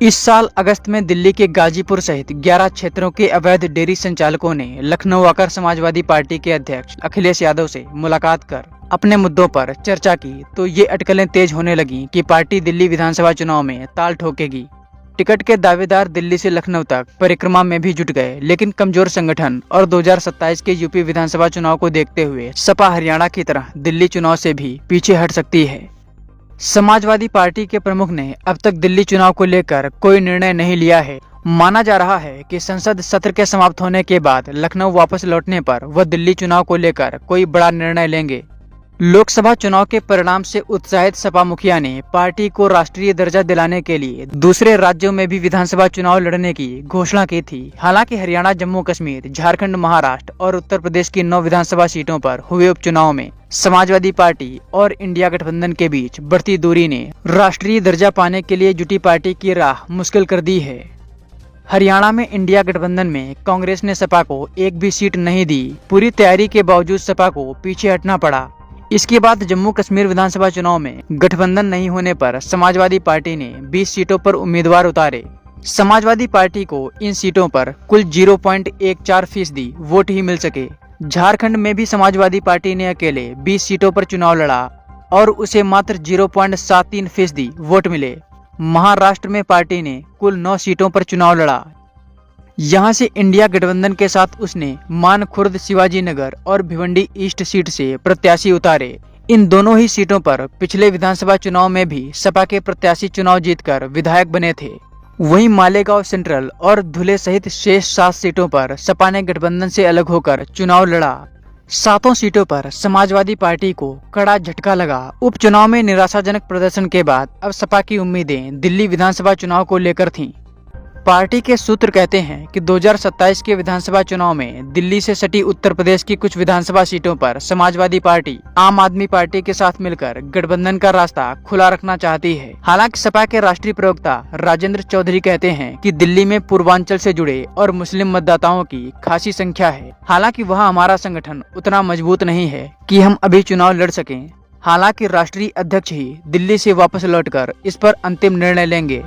इस साल अगस्त में दिल्ली के गाजीपुर सहित 11 क्षेत्रों के अवैध डेयरी संचालकों ने लखनऊ आकर समाजवादी पार्टी के अध्यक्ष अखिलेश यादव से मुलाकात कर अपने मुद्दों पर चर्चा की तो ये अटकलें तेज होने लगी कि पार्टी दिल्ली विधानसभा चुनाव में ताल ठोकेगी। टिकट के दावेदार दिल्ली से लखनऊ तक परिक्रमा में भी जुट गए, लेकिन कमजोर संगठन और 2027 के यूपी विधानसभा चुनाव को देखते हुए सपा हरियाणा की तरह दिल्ली चुनाव से भी पीछे हट सकती है। समाजवादी पार्टी के प्रमुख ने अब तक दिल्ली चुनाव को लेकर कोई निर्णय नहीं लिया है। माना जा रहा है कि संसद सत्र के समाप्त होने के बाद लखनऊ वापस लौटने पर वह दिल्ली चुनाव को लेकर कोई बड़ा निर्णय लेंगे। लोकसभा चुनाव के परिणाम से उत्साहित सपा मुखिया ने पार्टी को राष्ट्रीय दर्जा दिलाने के लिए दूसरे राज्यों में भी विधानसभा चुनाव लड़ने की घोषणा की थी। हालांकि हरियाणा, जम्मू कश्मीर, झारखंड, महाराष्ट्र और उत्तर प्रदेश की 9 विधानसभा सीटों पर हुए उपचुनाव में समाजवादी पार्टी और इंडिया गठबंधन के बीच बढ़ती दूरी ने राष्ट्रीय दर्जा पाने के लिए जुटी पार्टी की राह मुश्किल कर दी है। हरियाणा में इंडिया गठबंधन में कांग्रेस ने सपा को एक भी सीट नहीं दी। पूरी तैयारी के बावजूद सपा को पीछे हटना पड़ा। इसके बाद जम्मू कश्मीर विधानसभा चुनाव में गठबंधन नहीं होने पर समाजवादी पार्टी ने 20 सीटों पर उम्मीदवार उतारे। समाजवादी पार्टी को इन सीटों पर कुल 0.14% वोट ही मिल सके। झारखंड में भी समाजवादी पार्टी ने अकेले 20 सीटों पर चुनाव लड़ा और उसे मात्र 0.73% वोट मिले। महाराष्ट्र में पार्टी ने कुल 9 सीटों पर चुनाव लड़ा। यहां से इंडिया गठबंधन के साथ उसने मानखुर्द, शिवाजी नगर और भिवंडी ईस्ट सीट से प्रत्याशी उतारे। इन दोनों ही सीटों पर पिछले विधानसभा चुनाव में भी सपा के प्रत्याशी चुनाव जीतकर विधायक बने थे। वहीं मालेगांव सेंट्रल और धुले सहित शेष 7 सीटों पर सपा ने गठबंधन से अलग होकर चुनाव लड़ा। 7 सीटों पर समाजवादी पार्टी को कड़ा झटका लगा। उपचुनाव में निराशाजनक प्रदर्शन के बाद अब सपा की उम्मीदें दिल्ली विधानसभा चुनाव को लेकर थीं। पार्टी के सूत्र कहते हैं कि 2027 के विधानसभा चुनाव में दिल्ली से सटी उत्तर प्रदेश की कुछ विधानसभा सीटों पर समाजवादी पार्टी आम आदमी पार्टी के साथ मिलकर गठबंधन का रास्ता खुला रखना चाहती है। हालांकि सपा के राष्ट्रीय प्रवक्ता राजेंद्र चौधरी कहते हैं कि दिल्ली में पूर्वांचल से जुड़े और मुस्लिम मतदाताओं की खासी संख्या है। हालांकि वहां हमारा संगठन उतना मजबूत नहीं है कि हम अभी चुनाव लड़ सकें। हालांकि राष्ट्रीय अध्यक्ष ही दिल्ली से वापस लौटकर इस पर अंतिम निर्णय लेंगे।